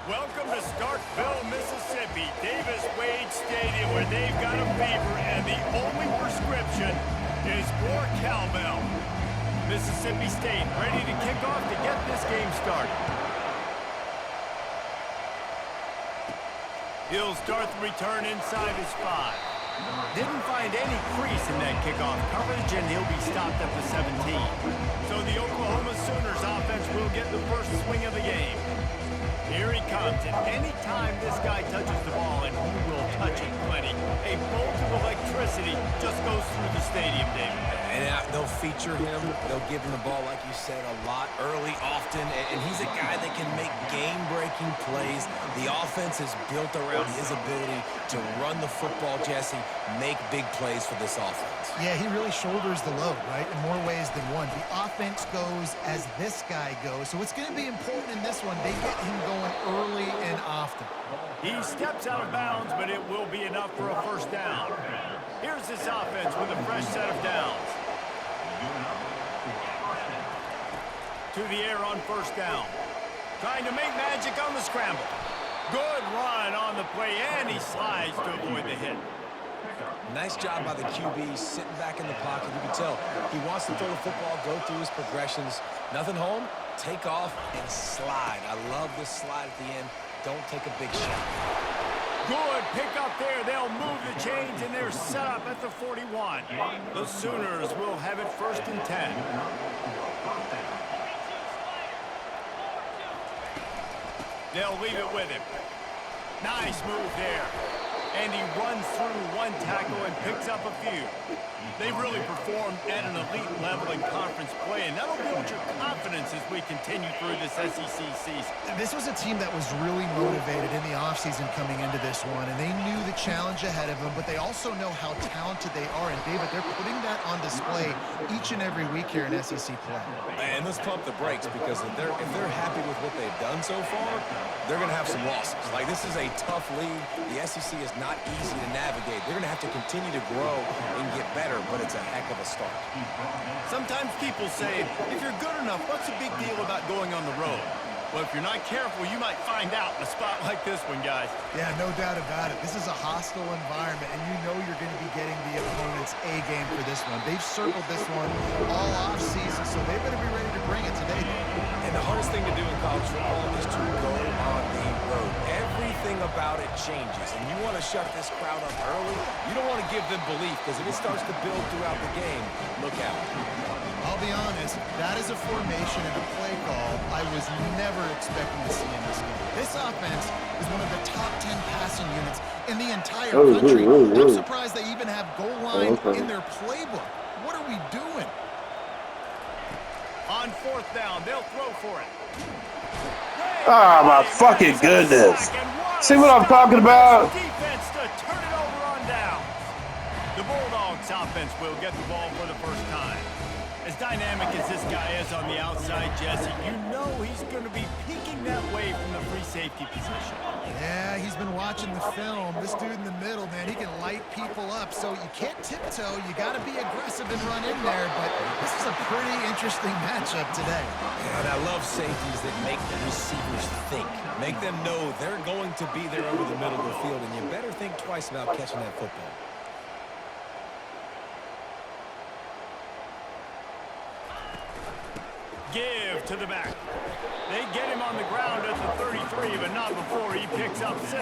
Welcome to Starkville, Mississippi, Davis Wade Stadium, where they've got a fever, and the only prescription is more cowbell. Mississippi State ready to kick off to get this game started. He'll start the return inside his 5. Didn't find any crease in that kickoff coverage, and he'll be stopped at the 17. So the Oklahoma Sooners offense will get the first swing of the game. Here he comes, and any time this guy touches the ball, and he will touch it plenty, a bolt of electricity just goes through the stadium, David. And they'll feature him. They'll give him the ball, like you said, a lot, early, often. And he's a guy that can make game-breaking plays. The offense is built around his ability to run the football, Jesse, make big plays for this offense. Yeah, he really shoulders the load, right, in more ways than one. The offense goes as this guy goes. So it's going to be important in this one. They get him going early and often. He steps out of bounds, but it will be enough for a first down. Here's this offense with a fresh set of downs. To the air on first down. Trying to make magic on the scramble. Good run on the play, and he slides to avoid the hit. Nice job by the QB, sitting back in the pocket. You can tell he wants to throw the football, go through his progressions. Nothing home, take off, and slide. I love this slide at the end. Don't take a big shot. Good pick up there. They'll move the chains, and they're set up at the 41. The Sooners will have it first and 10. They'll leave it with him. Nice move there. And he runs through one tackle and picks up a few. They've really performed at an elite level in conference play, and that'll build your confidence as we continue through this SEC season. This was a team that was really motivated in the offseason coming into this one, and they knew the challenge ahead of them, but they also know how talented they are. And, David, they're putting that on display each and every week here in SEC play. And let's pump the brakes, because if they're happy with what they've done so far, they're going to have some losses. Like, this is a tough league. The SEC is not easy to navigate. They're going to have to continue to grow and get better, but it's a heck of a start. Sometimes people say, if you're good enough, what's the big deal about going on the road? Well, if you're not careful, you might find out in a spot like this one, guys. Yeah, no doubt about it. This is a hostile environment, and you know you're going to be getting the opponent's A game for this one. They've circled this one all offseason, so they better be ready to bring it today. And the hardest thing to do in college football is to go on the road. Everything about it changes, and you want to shut this crowd up early. You don't want to give them belief, because if it starts to build throughout the game, look out. I'll be honest, that is a formation and a play call I was never expecting to see in this game. This offense is one of the top 10 passing units in the entire country. I'm surprised they even have goal line in their playbook. What are we doing? On fourth down, they'll throw for it. Oh, my fucking goodness. See what I'm talking about? Defense to turn it over on down. The Bulldogs offense will get the ball for the first time. As dynamic as this guy is on the outside, Jesse, you know he's going to be peeking that way from the free safety position. Yeah, he's been watching the film. This dude in the middle, man, he can light people up. So you can't tiptoe. You got to be aggressive and run in there. But this is a pretty interesting matchup today. And I love safeties that make the receivers think. Make them know they're going to be there over the middle of the field, and you better think twice about catching that football. Give to the back. They get him on the ground at the 33, but not before he picks up 6.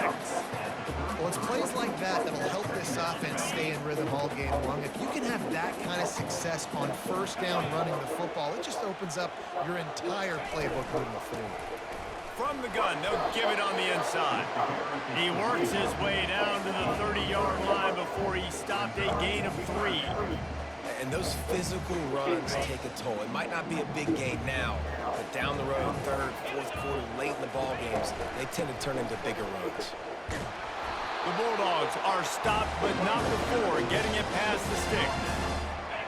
Well, it's plays like that that'll help this offense stay in rhythm all game long. If you can have that kind of success on first down running the football, it just opens up your entire playbook moving forward. From the gun, they'll give it on the inside. He works his way down to the 30-yard line before he stopped a gain of 3. And those physical runs take a toll. It might not be a big gain now, but down the road, third, fourth quarter, late in the ball games, they tend to turn into bigger runs. The Bulldogs are stopped, but not before getting it past the sticks.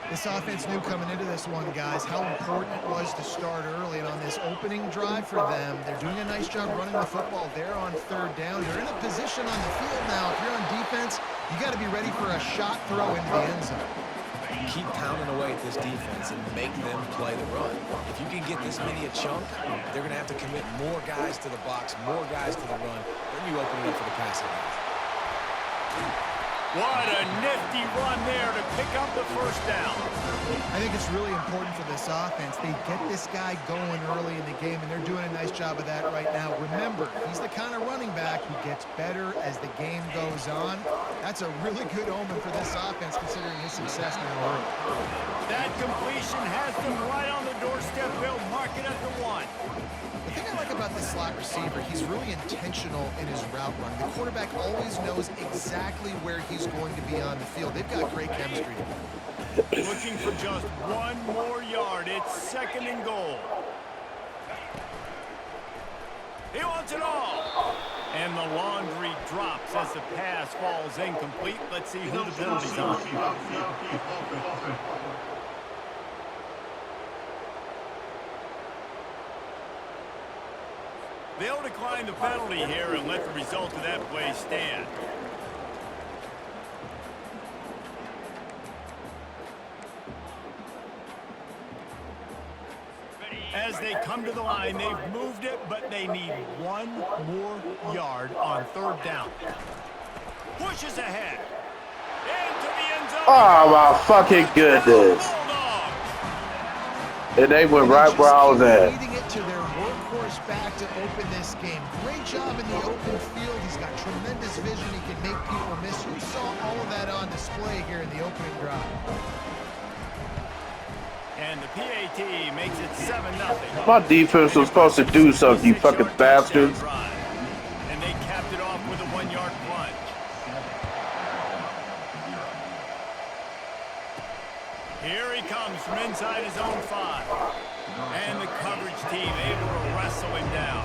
This offense knew coming into this one, guys, how important it was to start early. And on this opening drive for them, they're doing a nice job running the football there on third down. They're in a position on the field now. If you're on defense, you got to be ready for a shot throw into the end zone. Keep pounding away at this defense and make them play the run. If you can get this many a chunk, they're going to have to commit more guys to the box, more guys to the run. Then you open it up for the passing game. What a nifty run there to pick up the first down. I think it's really important for this offense. They get this guy going early in the game, and they're doing a nice job of that right now. Remember, he's the kind of running back who gets better as the game goes on. That's a really good omen for this offense, considering his success now early. That completion has them right on the doorstep. They'll mark it at the 1. The thing I like about this slot receiver, he's really intentional in his route run. The quarterback always knows exactly where he's going to be on the field. They've got great chemistry. Looking for just 1 more yard. It's 2nd and goal. He wants it all. And the laundry drops as the pass falls incomplete. Let's see who the penalty's on. They'll decline the penalty here and let the result of that play stand. As they come to the line, they've moved it, but they need 1 more yard on 3rd down. Pushes ahead. Into the end zone. Oh, my fucking goodness. And they went right where I was at. Leading it to their workhorse back to open this game. Great job in the open field. He's got tremendous vision. He can make people miss. You saw all of that on display here in the opening drive. And the PAT makes it 7-0. My defense was supposed to do something, you fucking bastards. And they capped it off with a 1-yard plunge. Here he comes from inside his own 5. And the coverage team able to wrestle him down.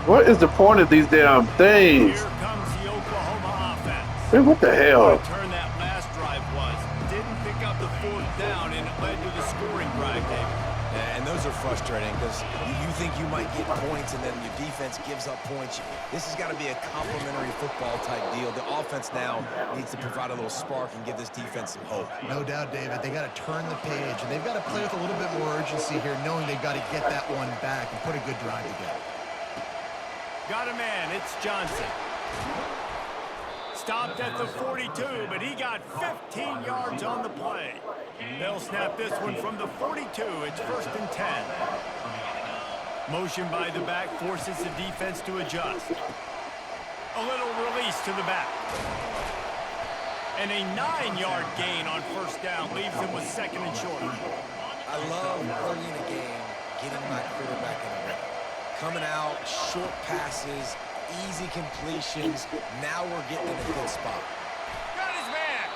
What is the point of these damn things? Here comes the Oklahoma offense. Man, what the hell? What a turn that last drive was. Didn't pick up the 4th down, and it led to the scoring drive, David. And those are frustrating because you think you might get points and then your defense gives up points. This has got to be a complementary football type deal. The offense now needs to provide a little spark and give this defense some hope. No doubt, David. They got to turn the page, and they've got to play with a little bit more urgency here, knowing they've got to get that one back and put a good drive together. Got a man. It's Johnson. Stopped at the 42, but he got 15 yards on the play. They'll snap this one from the 42. It's 1st and 10. Motion by the back forces the defense to adjust. A little release to the back. And a 9-yard gain on 1st down leaves them with 2nd and short. I love early in the game getting my quarterback in the rhythm. Coming out, short passes, easy completions. Now we're getting in a good spot. Got his man.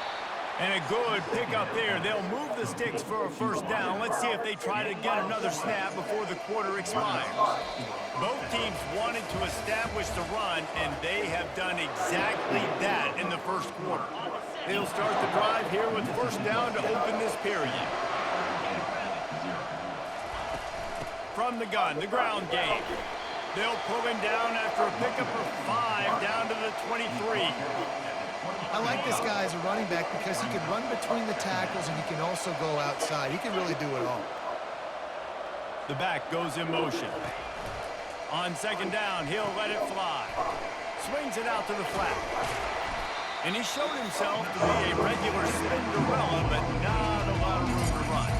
And a good pickup there. They'll move the sticks for a 1st down. Let's see if they try to get another snap before the quarter expires. Both teams wanted to establish the run, and they have done exactly that in the 1st quarter. They'll start the drive here with 1st down to open this period. From the gun, the ground game. They'll pull him down after a pickup of 5 down to the 23. I like this guy as a running back because he can run between the tackles and he can also go outside. He can really do it all. The back goes in motion. On 2nd down, he'll let it fly. Swings it out to the flat. And he showed himself to be a regular Cinderella, but not a lot of room to run.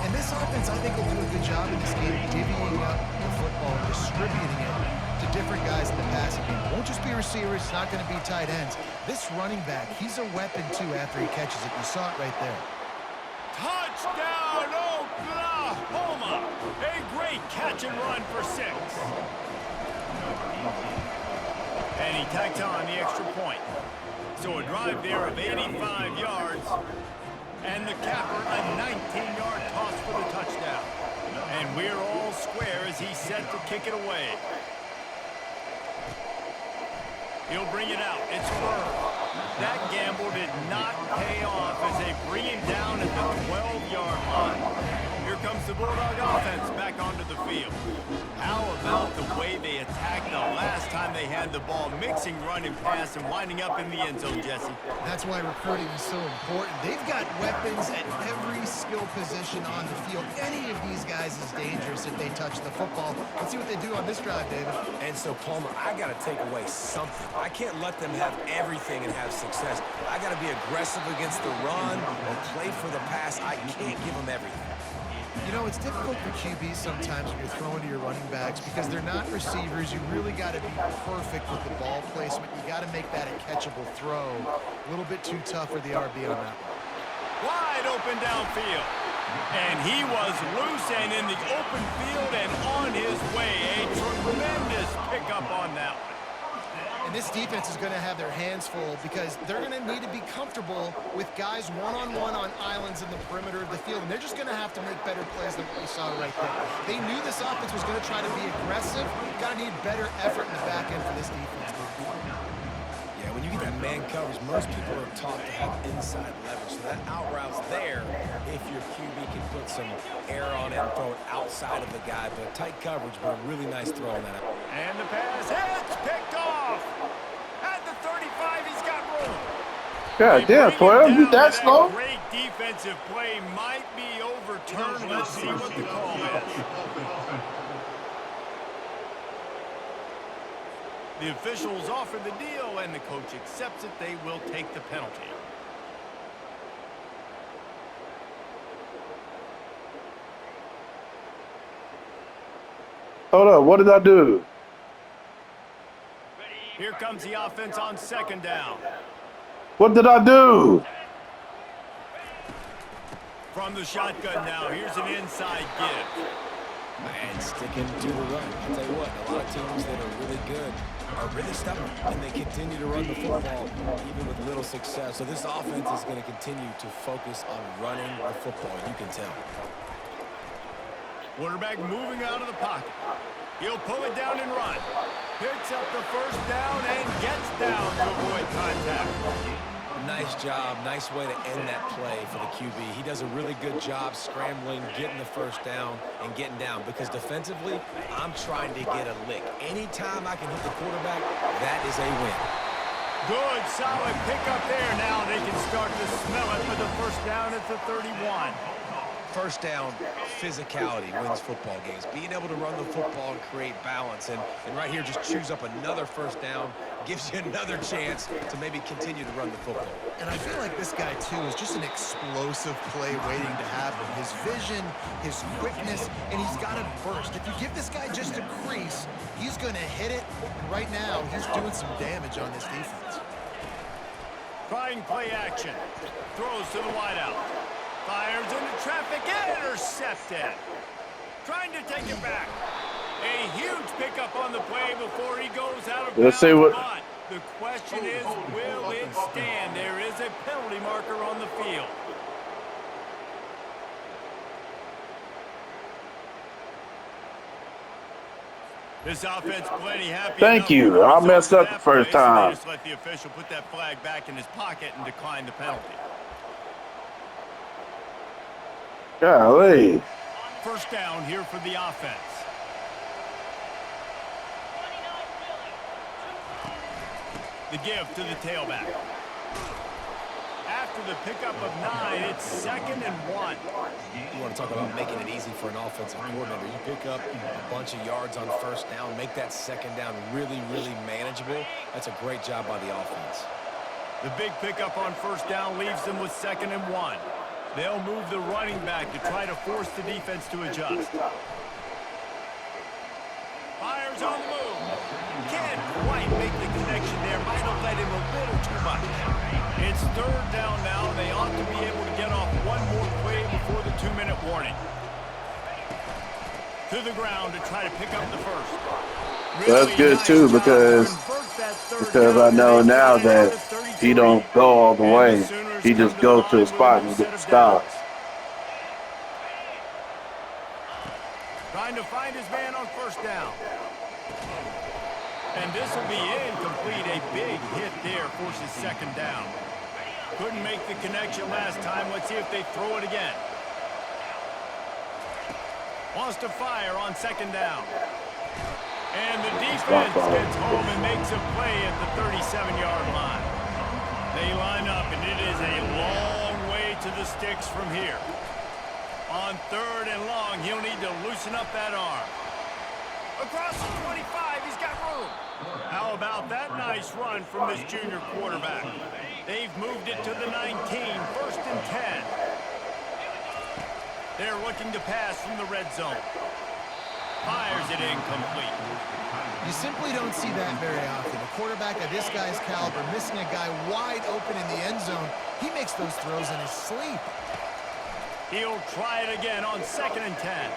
And this offense, I think, will do a good job in this game divvying up the football and distributing it to different guys in the passing game. It won't just be receivers. It's not going to be tight ends. This running back, he's a weapon, too, after he catches it. You saw it right there. Touchdown, Oklahoma! A great catch and run for 6. And he tacked on the extra point. So a drive there of 85 yards. And the capper, a 19-yard toss for the touchdown. And we're all square as he's set to kick it away. He'll bring it out. It's firm. That gamble did not pay off as they bring him down at the 12-yard line. Here comes the Bulldog offense back onto the field. How about the way they attacked the last time they had the ball, mixing run and pass and winding up in the end zone, Jesse? That's why recruiting is so important. They've got weapons at every skill position on the field. Any of these guys is dangerous if they touch the football. Let's see what they do on this drive, David. And so, Palmer, I got to take away something. I can't let them have everything and have success. I got to be aggressive against the run or play for the pass. I can't give them everything. You know, it's difficult for QBs sometimes when you're throwing to your running backs because they're not receivers. You really got to be perfect with the ball placement. You got to make that a catchable throw. A little bit too tough for the RB on that one. Wide open downfield. And he was loose and in the open field and on his way. A tremendous pickup on that one. And this defense is going to have their hands full because they're going to need to be comfortable with guys one-on-one on islands in the perimeter of the field. And they're just going to have to make better plays than what we saw right there. They knew this offense was going to try to be aggressive. Got to need better effort in the back end for this defense. Yeah, when you get that man coverage, most people are taught to have inside leverage. So that out route's there if your QB can put some air on it and throw it outside of the guy. But tight coverage, but a really nice throw on that. And the pass hits, picked off. At the 35, he's got room. God damn, 12, you that slow? Great defensive play might be overturned. Let's see what the call is. The officials offer the deal, and the coach accepts it. They will take the penalty. Hold up, what did I do? Here comes the offense on second down. What did I do? From the shotgun now, here's an inside give. And sticking to the run. I'll tell you what, a lot of teams that are really good are really stubborn, and they continue to run the football even with little success. So this offense is going to continue to focus on running the football. You can tell. Quarterback moving out of the pocket. He'll pull it down and run. Picks up the first down and gets down to avoid contact. Nice job. Nice way to end that play for the QB. He does a really good job scrambling, getting the first down, and getting down. Because defensively, I'm trying to get a lick. Anytime I can hit the quarterback, that is a win. Good, solid pickup there. Now they can start to smell it with the first down at the 31. First down, physicality wins football games. Being able to run the football and create balance. And right here, just choose up another first down. Gives you another chance to maybe continue to run the football. And I feel like this guy, too, is just an explosive play waiting to happen. His vision, his quickness, and he's got to burst. If you give this guy just a crease, he's going to hit it. And right now, he's doing some damage on this defense. Trying play action. Throws to the wideout. Fires into traffic, intercepted. Trying to take it back. A huge pickup on the play before he goes out of bounds. Let's see what. But the question is, will it stand? There is a penalty marker on the field. This offense plenty happy. Thank you. I messed up the first time. Just let the official put that flag back in his pocket and decline the penalty. Golly. First down here for the offense. The give to the tailback. After the pickup of 9, it's 2nd and 1. You want to talk about making it easy for an offensive coordinator. You pick up a bunch of yards on first down, make that second down really, really manageable. That's a great job by the offense. The big pickup on first down leaves them with 2nd and 1. They'll move the running back to try to force the defense to adjust. Fires on the move. Can't quite make the connection there. Might have let him a little too much. It's 3rd down now. They ought to be able to get off one more play before the 2-minute warning. To the ground to try to pick up the first. That's good too because I know now that he don't go all the way. He just goes to a spot and gets stops. Trying to find his man on first down. And this will be incomplete. A big hit there forces 2nd down. Couldn't make the connection last time. Let's see if they throw it again. Wants to fire on 2nd down. And the defense gets home and makes a play at the 37-yard line. They line up, and it is a long way to the sticks from here. On 3rd and long, he'll need to loosen up that arm. Across the 25, he's got room. How about that nice run from this junior quarterback? They've moved it to the 19, 1st and 10. They're looking to pass from the red zone. Fires it incomplete. You simply don't see that very often. A quarterback of this guy's caliber missing a guy wide open in the end zone. He makes those throws in his sleep. He'll try it again on 2nd and 10.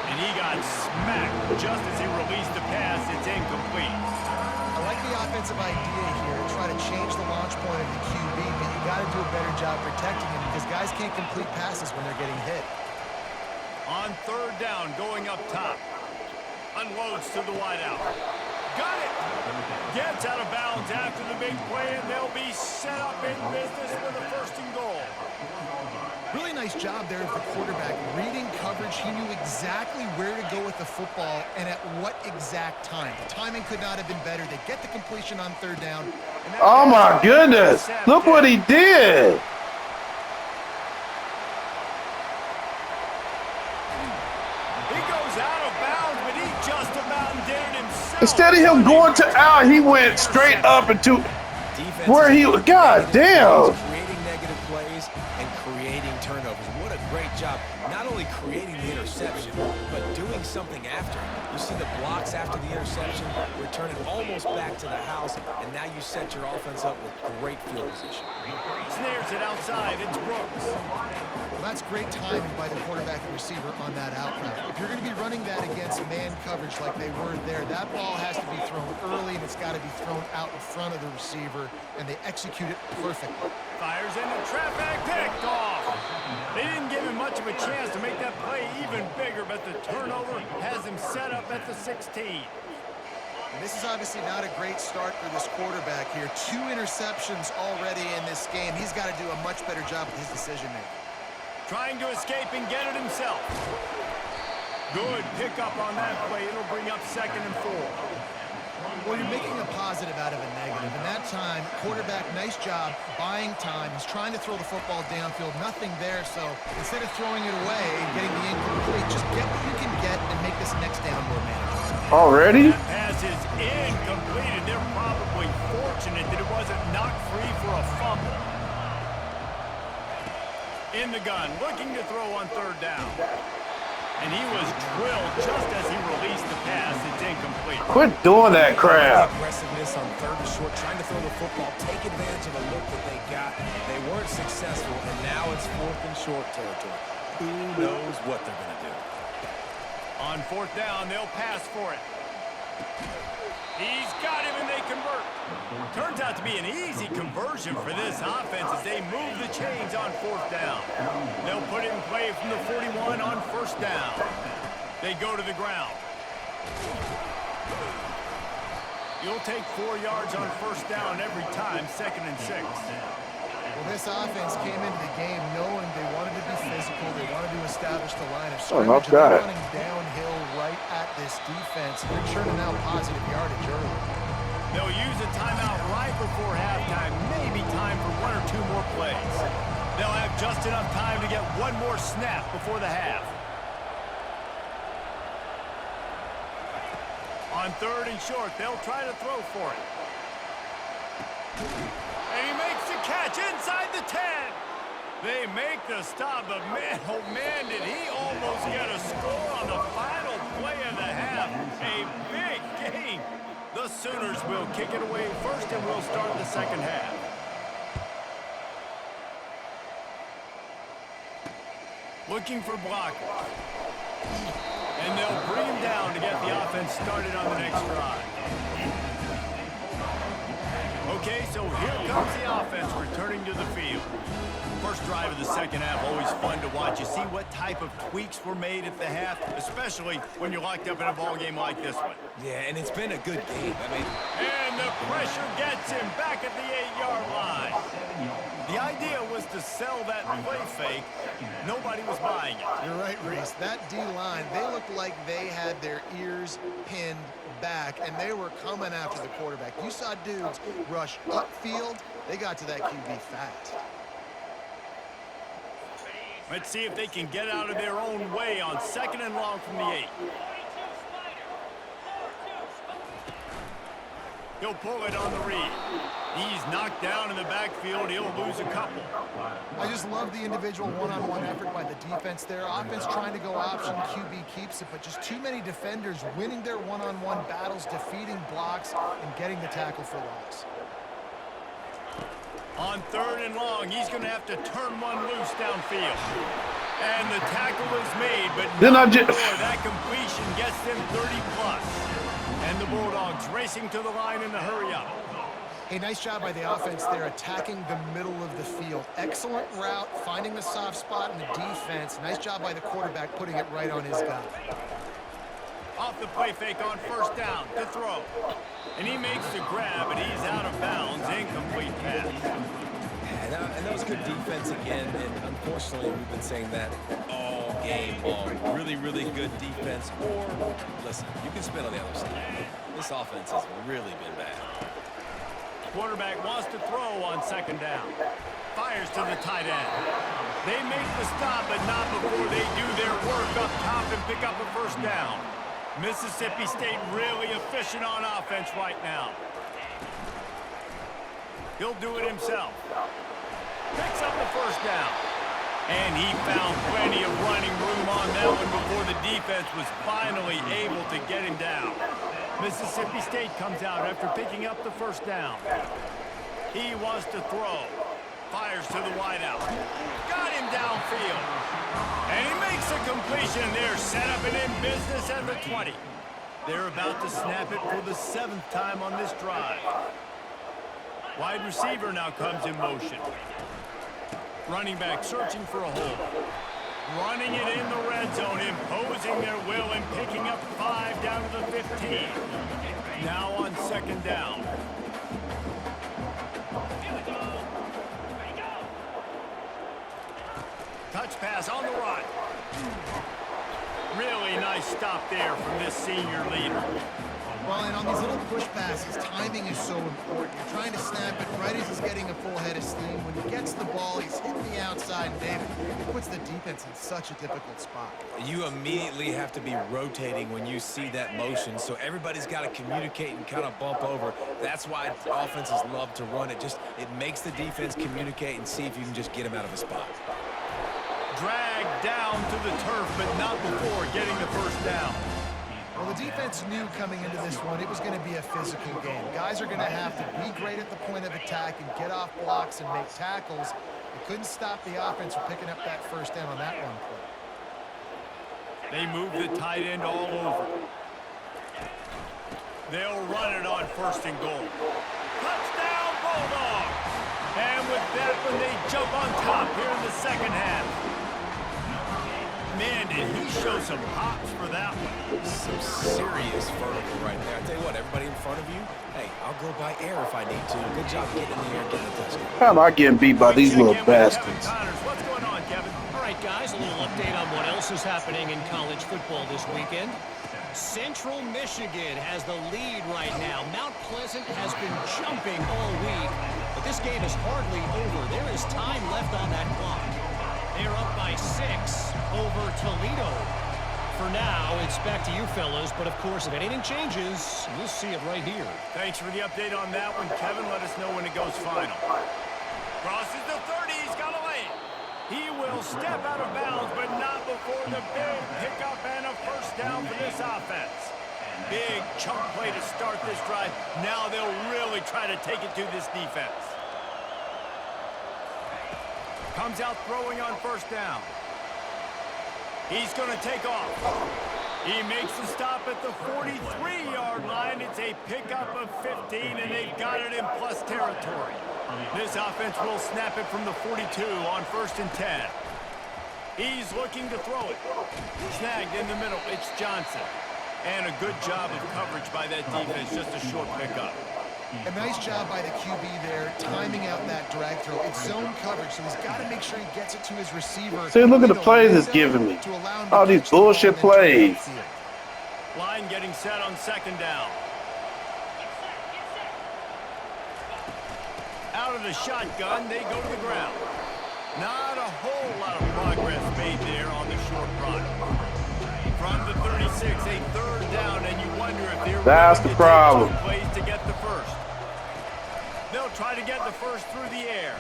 And he got smacked just as he released the pass. It's incomplete. I like the offensive idea here to try to change the launch point of the QB, but you got to do a better job protecting him because guys can't complete passes when they're getting hit. On 3rd down, going up top. Unloads to the wideout. Got it! Gets out of bounds after the big play, and they'll be set up in business with a 1st and goal. Really nice job there of the quarterback. Reading coverage, he knew exactly where to go with the football and at what exact time. The timing could not have been better. They get the completion on 3rd down. Oh my goodness. Look what he did. He goes out of bounds, but he just about did it himself. Instead of him going to out, he went straight up into where he, God damn. Creating negative plays and creating turnovers. What a great job. Not only creating the interception, but doing something after. You see the blocks after the interception, return it almost back to the house, and now you set your offense up with great field position. Snares it outside. It's Brooks. Well, that's great timing by the quarterback and receiver on that out route. If you're going to be running that against man coverage like they were there, that ball has to be thrown early, and it's got to be thrown out in front of the receiver, and they execute it perfectly. Fires into traffic, picked off. They didn't give him much of a chance to make that play even bigger, but the turnover has him set up at the 16. And this is obviously not a great start for this quarterback here. 2 interceptions already in this game. He's got to do a much better job with his decision-making. Trying to escape and get it himself. Good pickup on that play. It'll bring up 2nd and 4. Well, you're making a positive out of a negative. And that time, quarterback, nice job, buying time. He's trying to throw the football downfield. Nothing there, so instead of throwing it away and getting the incomplete, just get what you can get and make this next down more manageable. Already? That pass is incomplete, and they're probably fortunate that it wasn't knocked free for a fumble. In the gun, looking to throw on 3rd down. And he was drilled just as he released the pass. It's incomplete. Quit doing that crap. Aggressiveness on 3rd and short, trying to throw the football, take advantage of the look that they got. They weren't successful, and now it's 4th and short territory. Who knows what they're going to do? On 4th down, they'll pass for it. He's got him, and they convert. Turns out to be an easy conversion for this offense as they move the chains on 4th down. They'll put it in play from the 41 on 1st down. They go to the ground. You'll take 4 yards on 1st down every time, 2nd and 6. Well, this offense came into the game knowing they wanted to be physical. They wanted to establish the line of Oh, scrimmage. no, They're God. running downhill right at this defense. They're churning out positive yardage early. They'll use a timeout right before halftime, maybe time for 1 or 2 more plays. They'll have just enough time to get 1 more snap before the half. On 3rd and short, they'll try to throw for it. And he makes the catch inside the 10. They make the stop, but man, oh man, did he almost get a score on the final play of the half. A big game. The Sooners will kick it away first, and we'll start the 2nd half. Looking for blocker. And they'll bring him down to get the offense started on the next drive. Okay, so here comes the offense returning to the field. First drive of the 2nd half, always fun to watch. You see what type of tweaks were made at the half, especially when you're locked up in a ball game like this one. Yeah, and it's been a good game. I mean, and the pressure gets him back at the 8-yard line. The idea was to to sell that play fake, nobody was buying it. You're right, Reese. That D-line, they looked like they had their ears pinned back, and they were coming after the quarterback. You saw dudes rush upfield. They got to that QB fast. Let's see if they can get out of their own way on 2nd and long from the 8. He'll pull it on the read. He's knocked down in the backfield. He'll lose a couple. I just love the individual one-on-one effort by the defense there. Offense trying to go option, QB keeps it, but just too many defenders winning their one-on-one battles, defeating blocks, and getting the tackle for loss. On 3rd and long, he's going to have to turn one loose downfield. And the tackle is made, but not before that completion gets them 30+. And the Bulldogs racing to the line in the hurry-up. Hey, nice job by the offense there, attacking the middle of the field. Excellent route, finding the soft spot in the defense. Nice job by the quarterback, putting it right on his guy. Off the play fake on 1st down to throw. And he makes the grab, and he's out of bounds. Incomplete pass. And that was good defense again, and unfortunately we've been saying that all game long. Really, really good defense. Or, listen, you can spin on the other side. This offense has really been bad. Quarterback wants to throw on 2nd down. Fires to the tight end. They make the stop, but not before they do their work up top and pick up a 1st down. Mississippi State really efficient on offense right now. He'll do it himself. Picks up the 1st down. And he found plenty of running room on that one before the defense was finally able to get him down. Mississippi State comes out after picking up the 1st down. He wants to throw. Fires to the wideout. Got him downfield. And he makes a completion. They're set up and in business at the 20. They're about to snap it for the 7th time on this drive. Wide receiver now comes in motion. Running back searching for a hole. Running it in the red zone, imposing their will and picking up 5 down to the 15. Now on 2nd down. Touch pass on the run. Really nice stop there from this senior leader. Well, and on these little push passes, timing is so important. You're trying to snap it right as he's getting a full head of steam. When he gets the ball, he's hitting the outside, and David, it puts the defense in such a difficult spot. You immediately have to be rotating when you see that motion, so everybody's got to communicate and kind of bump over. That's why offenses love to run it. It makes the defense communicate and see if you can just get him out of a spot. Dragged down to the turf, but not before getting the 1st down. Well, the defense knew coming into this one it was going to be a physical game. Guys are going to have to be great at the point of attack and get off blocks and make tackles. They couldn't stop the offense from picking up that 1st down on that one play. They move the tight end all over. They'll run it on 1st and goal. Touchdown, Bulldogs! And with that one, they jump on top here in the 2nd half. Man, did he show some hops for that one. Some serious vertical right there. I tell you what, everybody in front of you, hey, I'll go by air if I need to. Good job getting in the air, getting the touchdown. How am I getting beat by these little bastards? What's going on, Kevin? All right, guys, a little update on what else is happening in college football this weekend. Central Michigan has the lead right now. Mount Pleasant has been jumping all week, but this game is hardly over. There is time left on that clock. They're up by 6 over Toledo. For now, it's back to you fellas, but of course, if anything changes, you'll see it right here. Thanks for the update on that one, Kevin. Let us know when it goes final. Crosses the 30, he's got a lane. He will step out of bounds, but not before the big pickup and a 1st down for this offense. Big chunk play to start this drive. Now they'll really try to take it to this defense. Comes out throwing on 1st down. He's going to take off. He makes the stop at the 43-yard line. It's a pickup of 15, and they've got it in plus territory. This offense will snap it from the 42 on 1st and 10. He's looking to throw it. Snagged in the middle. It's Johnson. And a good job of coverage by that defense. Just a short pickup. A nice job by the QB there, timing timing out that drag throw. It's zone coverage, so he's got to make sure he gets it to his receiver. See, look at the in a plays it's window giving me. to allow him to All these catch the ball bullshit and then turn plays. downfield. Line getting set on second down. Out of the shotgun, they go to the ground. Not a whole lot of progress made there on the short run. From the 36, a third down, and you wonder if they're That's the problem. plays to get the first. They'll try to get the first through the air.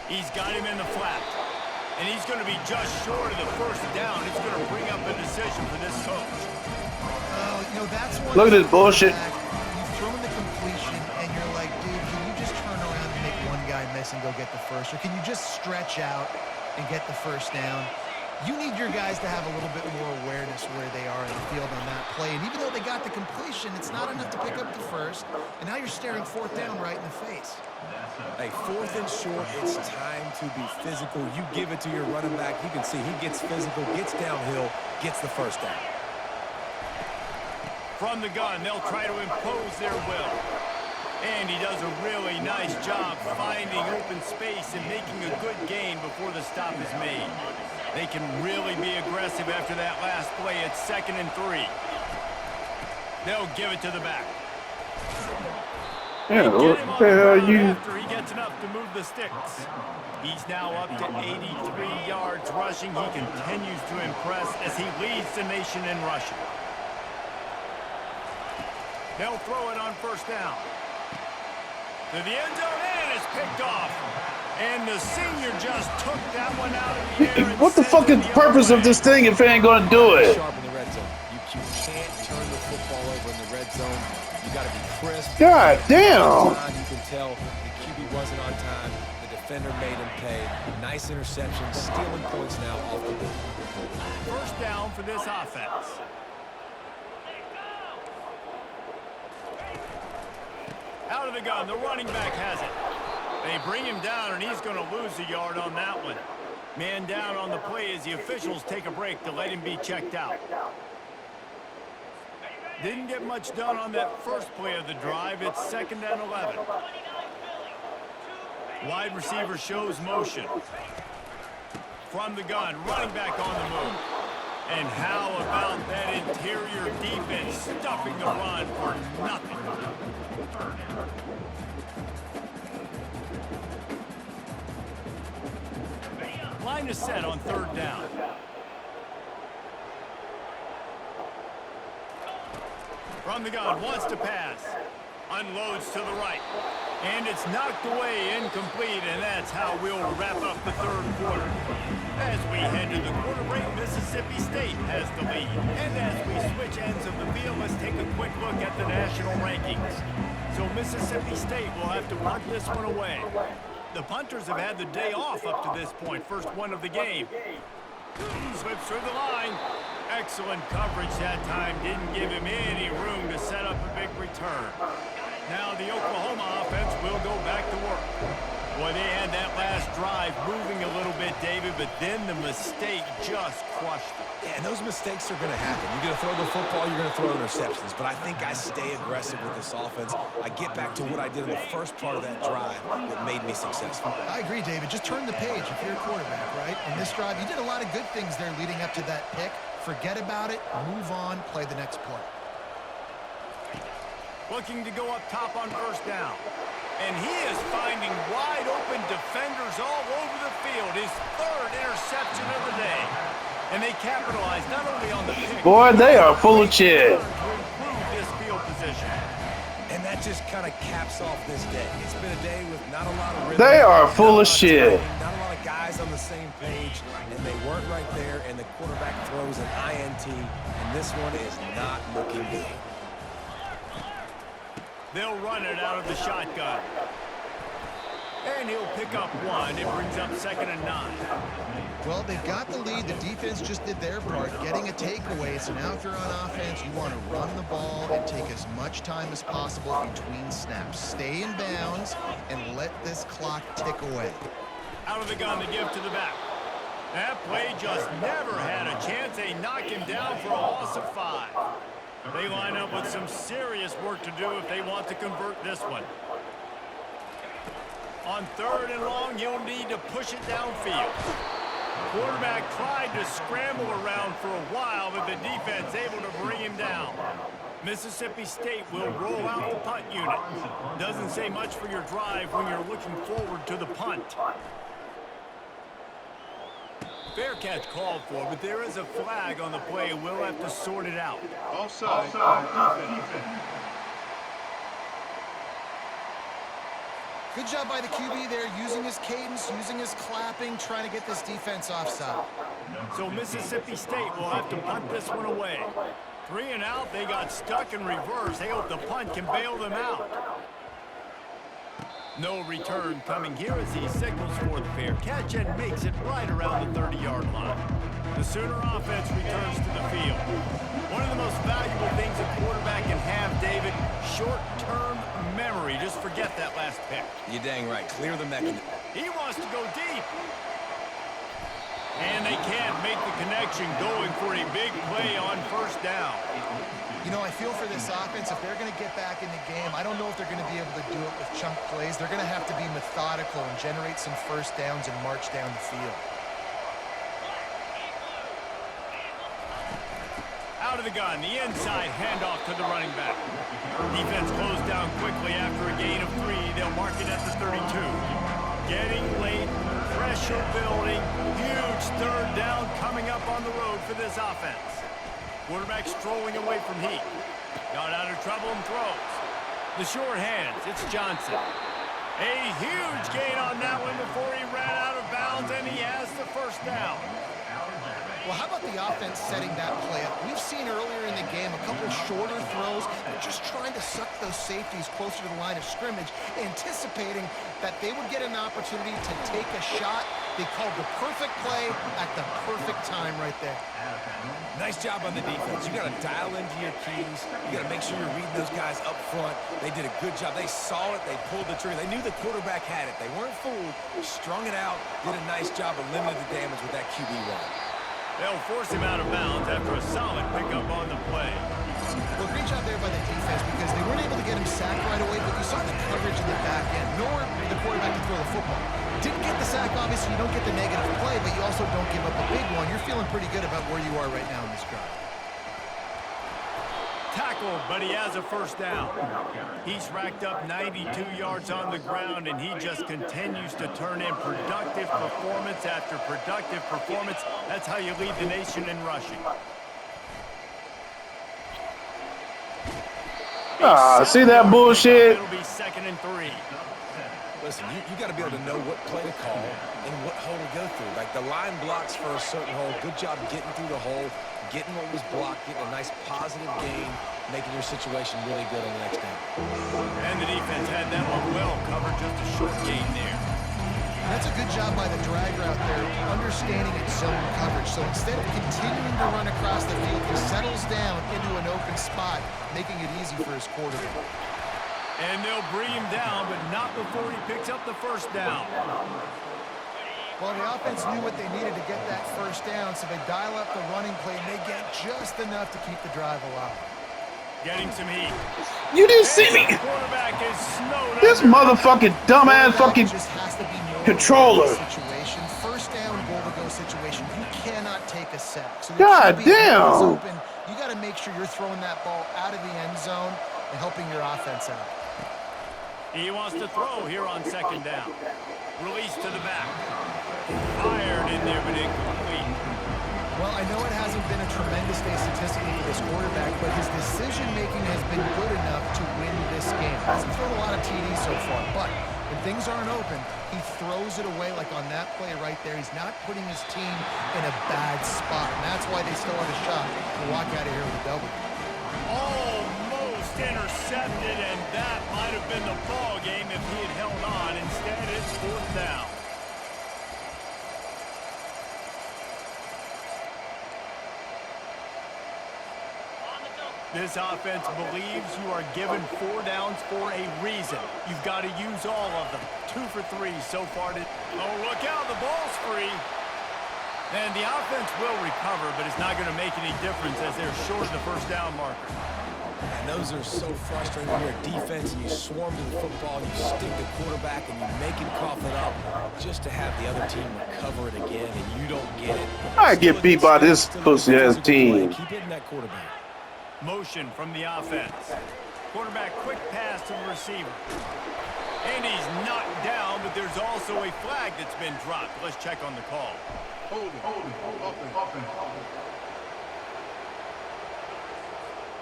He's got him in the flat. And he's going to be just short of the first down. It's going to bring up a decision for this coach. You know, that's one. Look at this bullshit. You've thrown the completion, and you're like, dude, can you just turn around and make one guy miss and go get the first? Or can you just stretch out and get the first down? You need your guys to have a little bit more awareness where they are in the field on that play. And even though they got the completion, it's not enough to pick up the first. And now you're staring fourth down right in the face. Hey, fourth and short, it's time to be physical. You give it to your running back. You can see he gets physical, gets downhill, gets the first down. From the gun, they'll try to impose their will. And he does a really nice job finding open space and making a good gain before the stop is made. They can really be aggressive after that last play. It's 2nd and 3. They'll give it to the back. Yeah, what the hell are you? After he gets enough to move the sticks. He's now up to 83 yards rushing. He continues to impress as he leads the nation in rushing. They'll throw it on first down. To the end zone, and it's picked off. And the senior just took that one out of the air. What the fuck is the purpose of this thing if it ain't gonna do it? Sharp in the red zone. You can't turn the football over in the red zone. You got to be crisp. God damn. You can tell the QB wasn't on time. The defender made him pay. Nice interception, stealing points now off the board. First down for this offense. Out of the gun, the running back has it. They bring him down, and he's going to lose a yard on that one. Man down on the play as the officials take a break to let him be checked out. Didn't get much done on that first play of the drive. It's 2nd and 11. Wide receiver shows motion. From the gun, running back on the move. And how about that interior defense stuffing the run for nothing? Line is set on 3rd down. From the gun, wants to pass. Unloads to the right. And it's knocked away, incomplete, and that's how we'll wrap up the 3rd quarter. As we head to the quarter break, Mississippi State has the lead. And as we switch ends of the field, let's take a quick look at the national rankings. So Mississippi State will have to punt this one away. The punters have had the day off up to this point. First one of the game. Slips through the line. Excellent coverage that time. Didn't give him any room to set up a big return. Now the Oklahoma offense will go back to work. Boy, they had that last drive moving a little bit, David, but then the mistake just crushed them. Yeah, and those mistakes are going to happen. You're going to throw the football, you're going to throw interceptions. But I think I stay aggressive with this offense. I get back to what I did in the first part of that drive that made me successful. I agree, David. Just turn the page if you're a quarterback, right? In this drive, you did a lot of good things there leading up to that pick. Forget about it, move on, play the next play. Looking to go up top on first down. And he is finding wide open defenders all over the field. His 3rd interception of the day. And they capitalize not only on the pick. Boy, they are full of shit. To improve this field position. And that just kind of caps off this day. It's been a day with not a lot of rhythm. They are full of shit. Not a lot of guys on the same page, and they weren't right there, and the quarterback throws an INT, and this one is not looking good. They'll run it out of the shotgun. And he'll pick up one. It brings up 2nd and 9. Well, they've got the lead. The defense just did their part, getting a takeaway. So now if you're on offense, you want to run the ball and take as much time as possible between snaps. Stay in bounds and let this clock tick away. Out of the gun to give to the back. That play just never had a chance. They knock him down for a loss of 5. They line up with some serious work to do if they want to convert this one. On 3rd and long, you'll need to push it downfield. Quarterback tried to scramble around for a while, but the defense able to bring him down. Mississippi State will roll out the punt unit. Doesn't say much for your drive when you're looking forward to the punt. Fair catch called for, but there is a flag on the play, and we'll have to sort it out. Offside. Good job by the QB there, using his cadence, using his clapping, trying to get this defense offside. So Mississippi State will have to punt this one away. 3 and out, they got stuck in reverse. They hope the punt can bail them out. No return coming here as he signals for the fair catch and makes it right around the 30-yard line. The Sooner offense returns to the field. One of the most valuable things a quarterback can have, David, short-term memory. Just forget that last pick. You're dang right. Clear the mechanism. He wants to go deep. And they can't make the connection, going for a big play on 1st down. You know, I feel for this offense, if they're going to get back in the game, I don't know if they're going to be able to do it with chunk plays. They're going to have to be methodical and generate some 1st downs and march down the field. Out of the gun, the inside handoff to the running back. Defense closed down quickly after a gain of 3. They'll mark it at the 32. Getting late, pressure building, huge 3rd down coming up on the road for this offense. Quarterback strolling away from heat. Got out of trouble and throws. The short hands, it's Johnson. A huge gain on that one before he ran out of bounds, and he has the 1st down. Well, how about the offense setting that play up? We've seen earlier in the game a couple shorter throws. They're just trying to suck those safeties closer to the line of scrimmage, anticipating that they would get an opportunity to take a shot. They called the perfect play at the perfect time right there. Nice job on the defense. You got to dial into your keys. You got to make sure you're reading those guys up front. They did a good job. They saw it. They pulled the trigger. They knew the quarterback had it. They weren't fooled. Strung it out. Did a nice job of limiting the damage with that QB run. They'll force him out of bounds after a solid pickup on the play. Well, great job there by the defense because they weren't able to get him sacked right away, but you saw the coverage in the back end, nor the quarterback can throw the football. Didn't get the sack, obviously. You don't get the negative play, but you also don't give up a big one. You're feeling pretty good about where you are right now in this drive. Tackled, but he has a 1st down. He's racked up 92 yards on the ground, and he just continues to turn in productive performance after productive performance. That's how you lead the nation in rushing. See that bullshit? It'll be 2nd and 3. Listen, you got to be able to know what play to call and what hole to go through. Like the line blocks for a certain hole. Good job getting through the hole, getting what was blocked, getting a nice positive gain, making your situation really good on the next down. And the defense had that one well covered, just a short gain there. That's a good job by the drag route there, understanding its zone coverage. So instead of continuing to run across the field, he settles down into an open spot, making it easy for his quarterback. And they'll bring him down, but not before he picks up the 1st down. Well, the offense knew what they needed to get that 1st down, so they dial up the running play, and they get just enough to keep the drive alive. Getting some heat. You didn't see me. Quarterback is snowed This under. motherfucking dumbass fucking just has to be more controller. Situation. 1st down, goal-to-go situation. You cannot take a sack. So God the QB is damn. open. You got to make sure you're throwing that ball out of the end zone and helping your offense out. He wants to throw here on 2nd down. Release to the back. Fired in there, but incomplete. Well, I know it hasn't been a tremendous day statistically for this quarterback, but his decision-making has been good enough to win this game. Hasn't thrown a lot of TDs so far, but when things aren't open, he throws it away like on that play right there. He's not putting his team in a bad spot, and that's why they still have a shot to walk out of here with a W. Almost intercepted, and that might have been the ball game if he had held on. Instead, it's 4th down. This offense believes you are given 4 downs for a reason. You've got to use all of them. 2 for 3 so far. Oh, look out, the ball's free. And the offense will recover, but it's not going to make any difference as they're short of the 1st down marker. And those are so frustrating when you're a defense and you swarm to the football, you stick the quarterback, and you make him cough it up just to have the other team recover it again, and you don't get it. I get beat by this pussy-ass team. Keep hitting that quarterback. Motion from the offense. Quarterback quick pass to the receiver. And he's knocked down, but there's also a flag that's been dropped. Let's check on the call.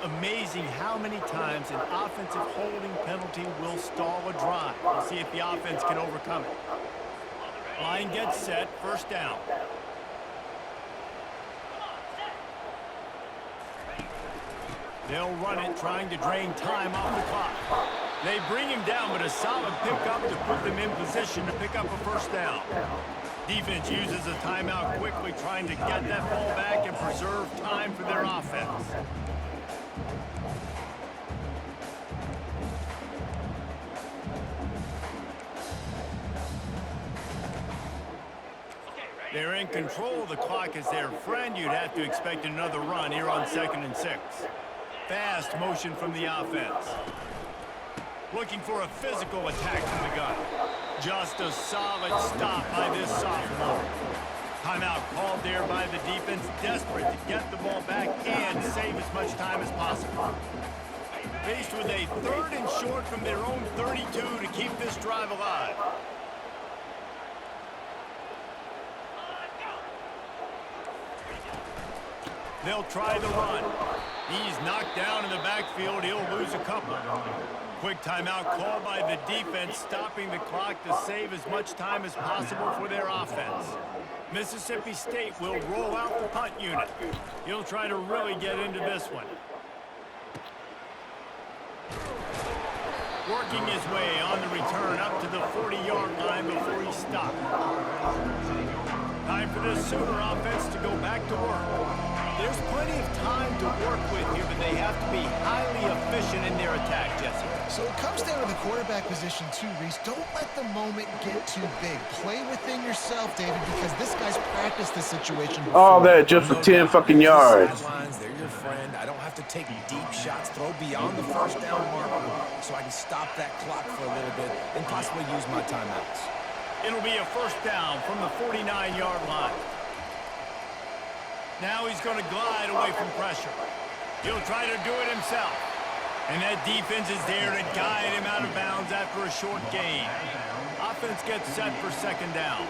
Amazing how many times an offensive holding penalty will stall a drive. We'll see if the offense can overcome it. Line gets set, first down. They'll run it, trying to drain time off the clock. They bring him down, but a solid pickup to put them in position to pick up a first down. Defense uses a timeout quickly, trying to get that ball back and preserve time for their offense. They're in control of the clock as their friend. You'd have to expect another run here on 2nd and 6. Fast motion from the offense. Looking for a physical attack from the gun. Just a solid stop by this sophomore. Timeout called there by the defense, desperate to get the ball back and save as much time as possible. Faced with a 3rd and short from their own 32 to keep this drive alive. They'll try the run. He's knocked down in the backfield. He'll lose a couple. Quick timeout called by the defense, stopping the clock to save as much time as possible for their offense. Mississippi State will roll out the punt unit. He'll try to really get into this one. Working his way on the return up to the 40-yard line before he stopped. Time for this Sooner offense to go back to work. There's plenty of time to work with here, but they have to be highly efficient in their attack, Jesse. So it comes down to the quarterback position too, Reese. Don't let the moment get too big. Play within yourself, David, because this guy's practiced this situation before. All that just for 10 fucking yards. They're your friend. I don't have to take deep shots, throw beyond the first down marker so I can stop that clock for a little bit and possibly use my timeouts. It'll be a first down from the 49-yard line. Now he's going to glide away from pressure. He'll try to do it himself. And that defense is there to guide him out of bounds after a short gain. Offense gets set for 2nd down.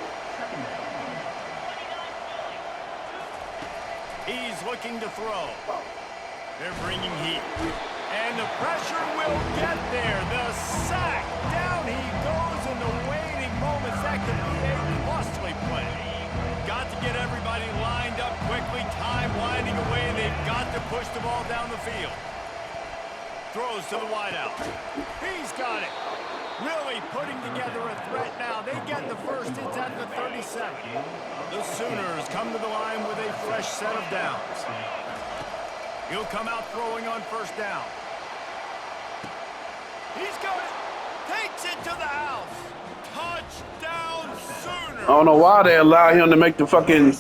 He's looking to throw. They're bringing heat. And the pressure will get there. The sack. Down he goes in the waiting moments. That could be a costly play. Got to get everybody lined up quickly. Time winding away, and they've got to push the ball down the field. Throws to the wideout. He's got it. Really putting together a threat now. They get the first. It's at the 37. The Sooners come to the line with a fresh set of downs. He'll come out throwing on first down. He's got it. Takes it to the house. Touchdown Sooners. I don't know why they allow him to make the fucking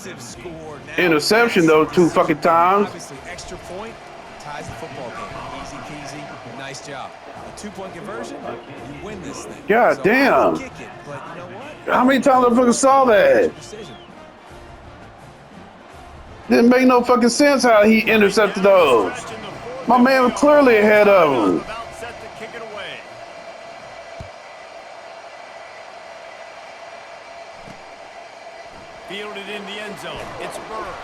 interception those 2 fucking times. Obviously, extra point ties the football game. Easy peasy. Nice job. A 2-point conversion, you win this thing. God damn. Kick it, but you know what? How many times I fucking saw that? Didn't make no fucking sense how he intercepted those. My man was clearly ahead of him. About set to kick it away. Fielded in the end zone. It's Burr.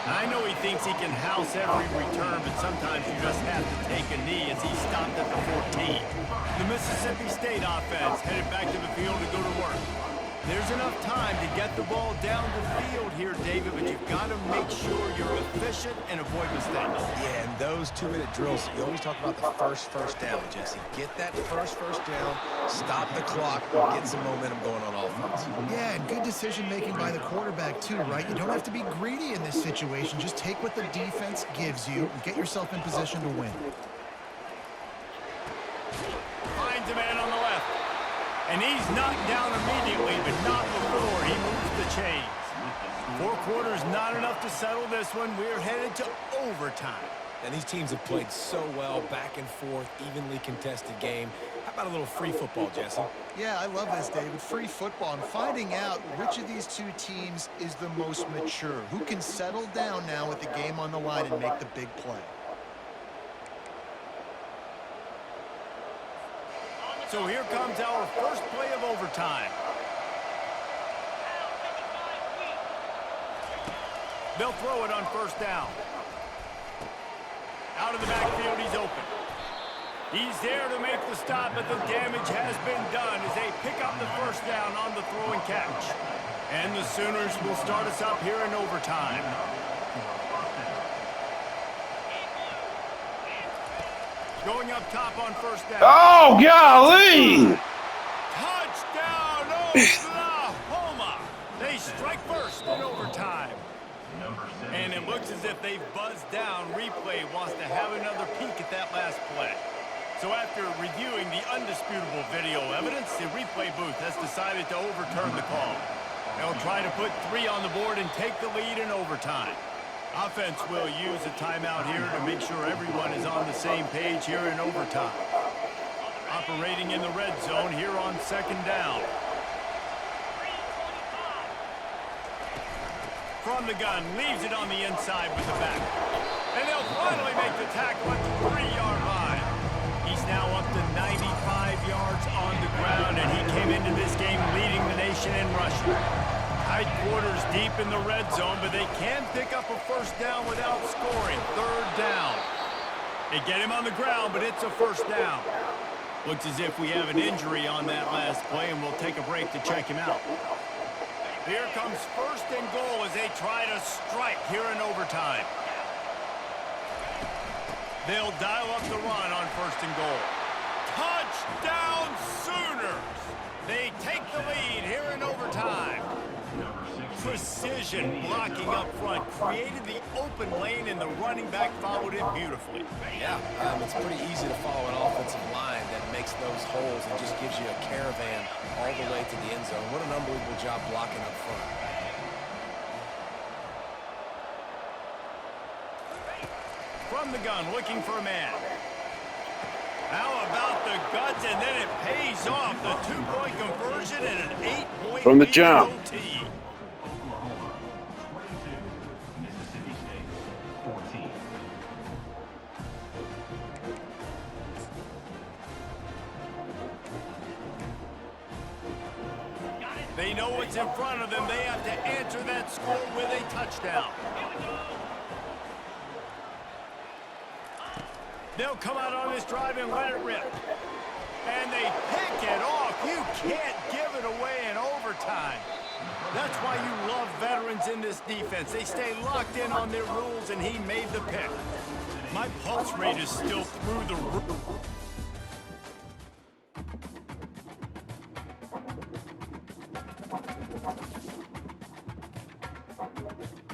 I know he thinks he can house every return, but sometimes you just have to take a knee as he stopped at the 14. The Mississippi State offense headed back to the field to go to work. There's enough time to get the ball down the field here, David, but you've got to make sure you're efficient and avoid mistakes. Yeah, and those 2-minute drills, you always talk about the first down, Jesse. Get that first down, stop the clock, get some momentum going on offense. Yeah, and good decision-making by the quarterback, too, right? You don't have to be greedy in this situation. Just take what the defense gives you and get yourself in position to win. Finds a man on the left. And he's knocked down immediately, but not before he moves the chains. 4 quarters, not enough to settle this one. We're headed to overtime. And these teams have played so well, back and forth, evenly contested game. How about a little free football, Jesse? Yeah, I love this, David. Free football and finding out which of these two teams is the most mature, who can settle down now with the game on the line and make the big play. So here comes our first play of overtime. They'll throw it on first down. Out of the backfield, he's open. He's there to make the stop, but the damage has been done as they pick up the first down on the throw and catch. And the Sooners will start us up here in overtime. Going up top on first down. Oh, golly! Touchdown, Oklahoma! They strike first in overtime. And it looks as if they've buzzed down. Replay wants to have another peek at that last play. So after reviewing the undisputable video evidence, the replay booth has decided to overturn the call. They'll try to put 3 on the board and take the lead in overtime. Offense will use a timeout here to make sure everyone is on the same page here in overtime. Operating in the red zone here on second down. From the gun, leaves it on the inside with the back. And they'll finally make the tackle at the 3-yard line. He's now up to 95 yards on the ground, and he came into this game leading the nation in rushing. Tight quarters deep in the red zone, but they can pick up a first down without scoring. Third down. They get him on the ground, but it's a first down. Looks as if we have an injury on that last play, and we'll take a break to check him out. Here comes first and goal as they try to strike here in overtime. They'll dial up the run on first and goal. Touchdown Sooners! They take the lead here in overtime. Precision blocking up front created the open lane, and the running back followed it beautifully. Yeah, it's pretty easy to follow an offensive line that makes those holes and just gives you a caravan all the way to the end zone. What an unbelievable job blocking up front. From the gun, looking for a man. How about the guts, and then it pays off. The 2-point conversion and an 8-point From the jump. OT. They know what's in front of them. They have to answer that score with a touchdown. They'll come out on this drive and let it rip. And they pick it off. You can't give it away in overtime. That's why you love veterans in this defense. They stay locked in on their rules, and he made the pick. My pulse rate is still through the roof.